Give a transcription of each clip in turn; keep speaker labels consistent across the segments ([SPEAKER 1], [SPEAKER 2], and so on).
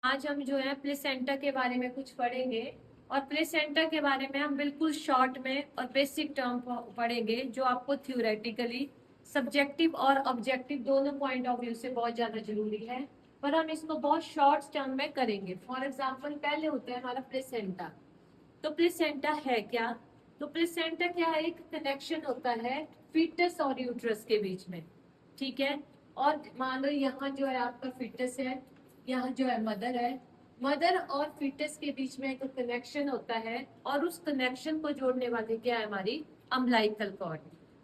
[SPEAKER 1] आज हम जो है प्लेसेंटा के बारे में कुछ पढ़ेंगे। और प्लेसेंटा के बारे में हम बिल्कुल शॉर्ट में और बेसिक टर्म पढ़ेंगे, जो आपको थ्योरेटिकली सब्जेक्टिव और ऑब्जेक्टिव दोनों पॉइंट ऑफ व्यू से बहुत ज्यादा जरूरी है, पर हम इसको बहुत शॉर्ट टर्म में करेंगे। फॉर एग्जाम्पल, पहले होता है हमारा प्लेसेंटा। तो प्लेसेंटा है क्या? तो प्लेसेंटा क्या है? एक कनेक्शन होता है फीटस और यूट्रस के बीच में। ठीक है। और मान लो यहाँ जो है आपका फीटस है, यहाँ जो है मदर है। मदर और फीटस के बीच में एक कनेक्शन होता है, और उस कनेक्शन को जोड़ने वाली क्या है? हमारी अम्बिलिकल कॉर्ड।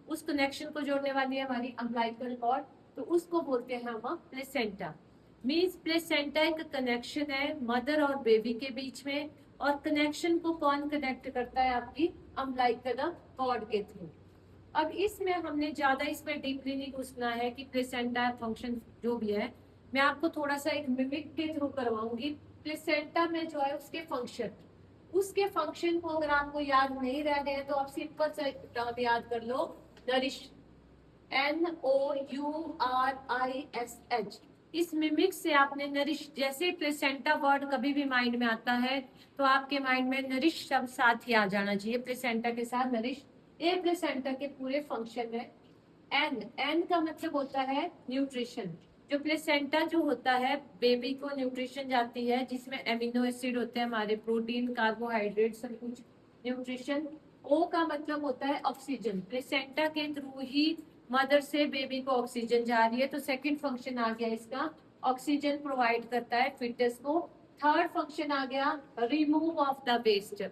[SPEAKER 1] उस कनेक्शन को जोड़ने वाली है हमारी अम्बिलिकल कॉर्ड। तो उसको बोलते हैं हम प्लेसेंटा। मीन्स प्लेसेंटा एक कनेक्शन है मदर और बेबी के बीच में, और कनेक्शन को कौन कनेक्ट करता है? आपकी अम्बिलिकल कॉर्ड के थ्रू। अब इसमें हमने ज्यादा इसमें डीपली नहीं घुसना है कि प्लेसेंटा फंक्शन जो भी है, मैं आपको थोड़ा सा एक मिमिक के थ्रू करवाऊंगी। प्लेसेंटा में जो है उसके फंक्शन को अगर आपको याद नहीं रह रहे हैं तो आप सिंपल सा टर्म याद कर लो, नरिश। NOURISH। इस मिमिक से आपने नरिश, जैसे प्लेसेंटा वर्ड कभी भी माइंड में आता है तो आपके माइंड में नरिश शब्द साथ ही आ जाना चाहिए। प्लेसेंटा के साथ नरिश, ये प्लेसेंटा के पूरे फंक्शन है। एन का मतलब होता है न्यूट्रिशन। जो प्लेसेंटा जो होता है, बेबी को न्यूट्रिशन जाती है, जिसमें एमिनो एसिड होते हैं, हमारे प्रोटीन, कार्बोहाइड्रेट, सब कुछ न्यूट्रिशन। ओ का मतलब होता है ऑक्सीजन। प्लेसेंटा के थ्रू ही मदर से बेबी को ऑक्सीजन जा रही है, तो सेकंड फंक्शन आ गया इसका, ऑक्सीजन प्रोवाइड करता है फिटस को। थर्ड फंक्शन आ गया रिमूव ऑफ द वेस्ट।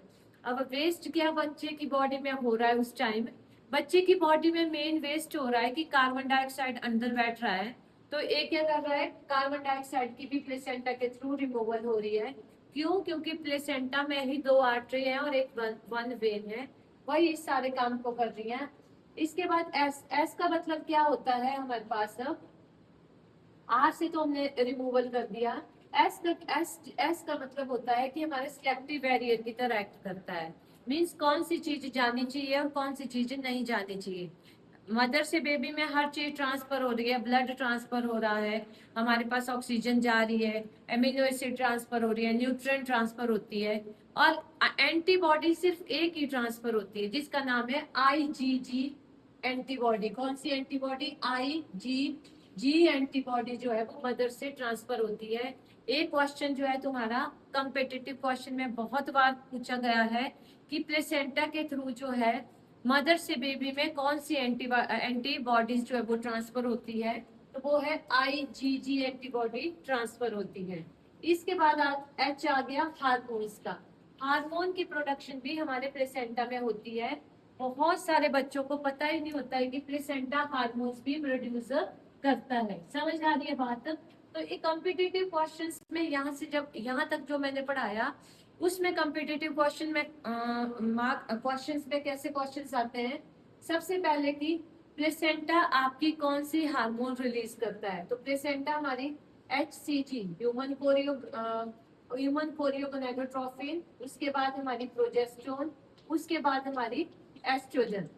[SPEAKER 1] अब वेस्ट क्या बच्चे की बॉडी में हो रहा है उस टाइम? बच्चे की बॉडी में मेन वेस्ट हो रहा है कि कार्बन डाइऑक्साइड अंदर बैठ रहा है, तो एक क्या कर रहा है? कार्बन डाइऑक्साइड की भी प्लेसेंटा के थ्रू रिमूवल हो रही है। क्यों? क्योंकि प्लेसेंटा में ही दो आर्टरी है और एक वन वेन है, वही इस सारे काम को कर रही है। इसके बाद एस। एस का मतलब क्या होता है हमारे पास? आर से तो हमने रिमूवल कर दिया। एस का मतलब होता है कि हमारे सिलेक्टिव बैरियर की तरह एक्ट करता है। मीन्स कौन सी चीज जानी चाहिए और कौन सी चीज नहीं जानी चाहिए। मदर से बेबी में हर चीज ट्रांसफर हो रही है, ब्लड ट्रांसफर हो रहा है, हमारे पास ऑक्सीजन जा रही है, एमिनो एसिड ट्रांसफर हो रही है, न्यूट्रिएंट ट्रांसफर होती है, और एंटीबॉडी सिर्फ एक ही ट्रांसफर होती है, जिसका नाम है IgG एंटीबॉडी। कौन सी एंटीबॉडी? IgG एंटीबॉडी जो है वो मदर से ट्रांसफर होती है। एक क्वेश्चन जो है तुम्हारा कॉम्पिटिटिव क्वेश्चन में बहुत बार पूछा गया है कि प्लेसेंटा के थ्रू जो है मदर से बेबी में कौन सी एंटीबॉडीज जो है वो ट्रांसफर होती है? तो वो है IgG एंटीबॉडी ट्रांसफर होती है। इसके बाद H आ गया हार्मोन्स का। हार्मोन की प्रोडक्शन भी हमारे प्लेसेंटा में होती है। बहुत सारे बच्चों को पता ही नहीं होता है कि प्लेसेंटा हार्मोन्स भी प्रोड्यूस करता है। समझ आ रही है बात? तो एक कॉम्पिटिटिव क्वेश्चंस में यहाँ से जब यहाँ तक जो मैंने पढ़ाया, उसमें कॉम्पिटिटिव क्वेश्चन में मार्क क्वेश्चंस में कैसे क्वेश्चंस आते हैं? सबसे पहले कि प्लेसेंटा आपकी कौन सी हार्मोन रिलीज करता है? तो प्लेसेंटा हमारी HCG, ह्यूमन कोरियोगोनेडोट्रोफिन, उसके बाद हमारी प्रोजेस्टेरोन, उसके बाद हमारी एस्ट्रोजन।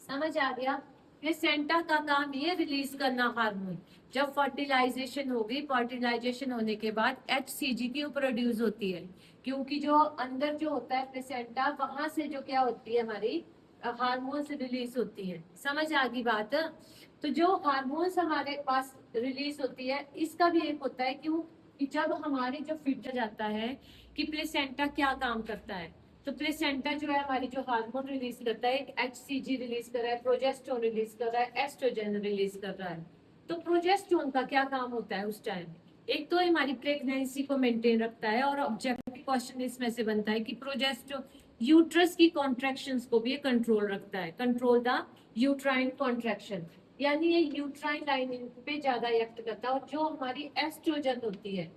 [SPEAKER 1] समझ आ गया? प्लेसेंटा का काम ये रिलीज करना हार्मोन। जब फर्टिलाइजेशन होगी, फर्टिलाइजेशन होने के बाद HCG क्यों प्रोड्यूस होती है? क्योंकि जो अंदर जो होता है प्लेसेंटा, वहां से जो क्या होती है हमारी हार्मोन्स रिलीज होती है। समझ आ गई बात? तो जो हार्मोन्स हमारे पास रिलीज होती है, इसका भी एक होता है क्यों कि जब हमारी जो फिट जाता है कि प्लेसेंटा क्या काम करता है, तो प्लेसेंटा जो है हमारी जो हार्मोन रिलीज करता है, HCG रिलीज कर रहा है, प्रोजेस्टेरोन रिलीज कर रहा है, एस्ट्रोजन रिलीज कर रहा है। तो प्रोजेस्टेरोन का क्या काम होता है उस टाइम? एक तो हमारी प्रेगनेंसी को मेंटेन रखता है, और ऑब्जेक्टिव क्वेश्चन इसमें से बनता है कि प्रोजेस्टेरोन यूट्रस की कॉन्ट्रैक्शंस को भी कंट्रोल रखता है, कंट्रोल द यूट्राइन कॉन्ट्रैक्शन, यानी ये यूट्राइन लाइनिंग पे ज्यादा एक्ट करता है। और जो हमारी एस्ट्रोजन होती है,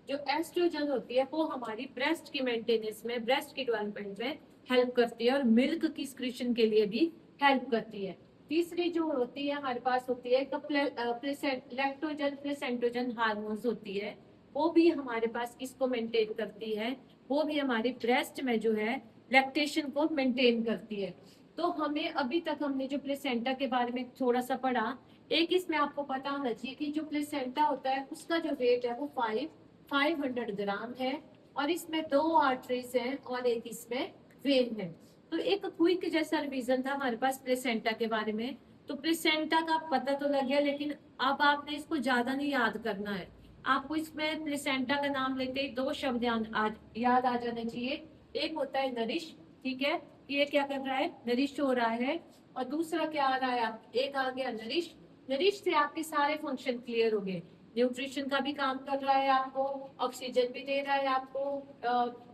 [SPEAKER 1] जो एस्ट्रोजन होती है वो हमारी ब्रेस्ट की मेंटेनेंस में, ब्रेस्ट की डेवलपमेंट में हेल्प करती है, और मिल्क की सिक्रीशन के लिए भी हेल्प करती है। तीसरी जो होती है हमारे पास होती है लैक्टोजन प्लेसेंटोजन हार्मोन्स होती है, वो भी हमारे पास किसको मेंटेन करती है? वो भी हमारी ब्रेस्ट में जो है लैक्टेशन को मेंटेन करती है। तो हमें अभी तक हमने जो प्लेसेंटा के बारे में थोड़ा सा पढ़ा एक इसमें आपको पता होना चाहिए कि जो प्लेसेंटा होता है उसका जो वेट है वो 500 ग्राम है, और इसमें 2 आर्टरीज हैं और एक इसमें वेन है। तो एक क्विक जैसा रिवीजन था हमारे पास प्लेसेंटा के बारे में। तो प्लेसेंटा का पता तो लग गया, लेकिन अब आपने इसको ज्यादा नहीं याद करना है। आपको इसमें प्लेसेंटा का नाम लेते ही 2 शब्द याद आ जाने चाहिए। एक होता है नरिश, ठीक है, ये क्या कर रहा है, नरिश हो रहा है। और दूसरा क्या आ रहा है, एक आ गया नरिश। नरिश से आपके सारे फंक्शन क्लियर हो गए। न्यूट्रिशन का भी काम कर रहा है आपको, ऑक्सीजन भी दे रहा है आपको,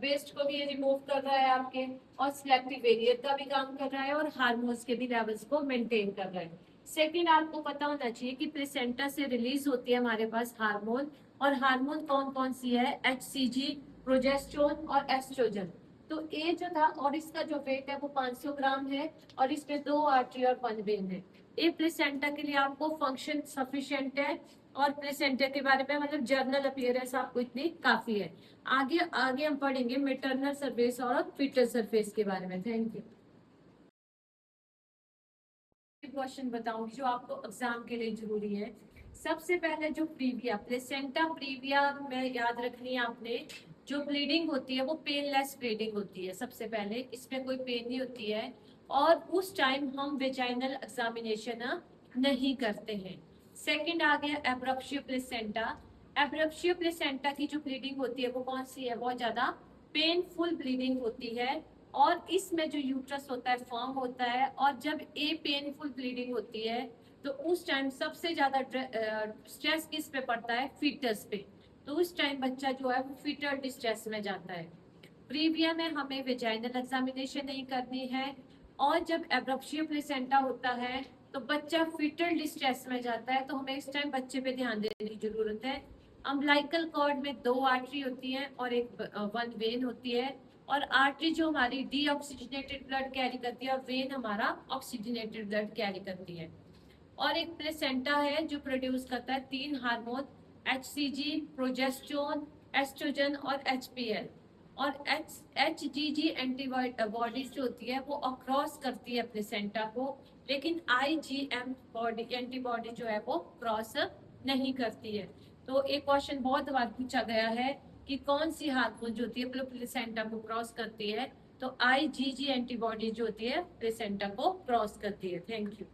[SPEAKER 1] वेस्ट को भी रिमूव कर रहा है आपके, और सिलेक्टिव वेरिएट का भी काम कर रहा है, और हार्मोन्स के भी लेवल्स को मेंटेन कर रहा है। सेकेंड, आपको पता होना चाहिए कि प्लेसेंटा से रिलीज होती है हमारे पास हार्मोन, और हार्मोन कौन कौन सी है, HCG, प्रोजेस्टेरोन और एस्ट्रोजन। तो ये जो था, और इसका जो वेट है वो 500 ग्राम है, और इसमें 2 आर्टरी और 1 वेन है। ये प्लेसेंटा के लिए आपको फंक्शन सफिशिएंट है, और प्लेसेंटा के बारे में मतलब जर्नल अपीयरेंस आपको इतनी काफी है। आगे आगे हम पढ़ेंगे मेटरनल सरफेस और फीटल सरफेस के बारे में। Thank you. क्वेश्चन बताऊंगी जो आपको एग्जाम के लिए जरूरी है। सबसे पहले जो प्रीविया, प्लेसेंटा प्रीविया में याद रखनी है आपने, जो ब्लीडिंग होती है वो पेनलेस ब्लीडिंग होती है। सबसे पहले इसमें कोई पेन नहीं होती है, और उस टाइम हम वेजाइनल एग्जामिनेशन नहीं करते हैं। सेकंड आ गया एब्रप्शियो प्लेसेंटा। एब्रप्शियो प्लेसेंटा की जो ब्लीडिंग होती है वो कौन सी है, बहुत ज्यादा पेनफुल ब्लीडिंग होती है, और इसमें जो यूट्रस होता है फॉर्म होता है, और जब ए पेनफुल ब्लीडिंग होती है तो उस टाइम सबसे ज्यादा स्ट्रेस किस पे पड़ता है, फीटस पे। तो उस टाइम बच्चा जो है वो फीटल डिस्ट्रेस में जाता है। प्रीविया में हमें वेजाइनल एग्जामिनेशन नहीं करनी है, और जब एब्रप्शियो प्लेसेंटा होता है तो बच्चा फीटल डिस्ट्रेस में जाता है, तो हमें इस टाइम बच्चे पे ध्यान देने की जरूरत है। अम्बिलिकल कॉर्ड में 2 आर्टरी होती है और एक 1 वेन होती है, और आर्टरी जो हमारी डीऑक्सीजनेटेड ब्लड कैरी करती है, और वेन हमारा ऑक्सीजनेटेड ब्लड कैरी करती है। और एक प्लेसेंटा है जो प्रोड्यूस करता है 3 हार्मोन, HCG, प्रोजेस्टेरोन, एस्ट्रोजन और HPL। और HGG एंटीबॉडीज जो होती है वो अक्रॉस करती है प्लेसेंटा को, लेकिन IgM बॉडी एंटीबॉडी जो है वो क्रॉस नहीं करती है। तो एक क्वेश्चन बहुत बार पूछा गया है कि कौन सी हार्मोन जो होती है प्लेसेंटा को क्रॉस करती है, तो IgG एंटीबॉडी जो होती है प्लेसेंटा को क्रॉस करती है। Thank you.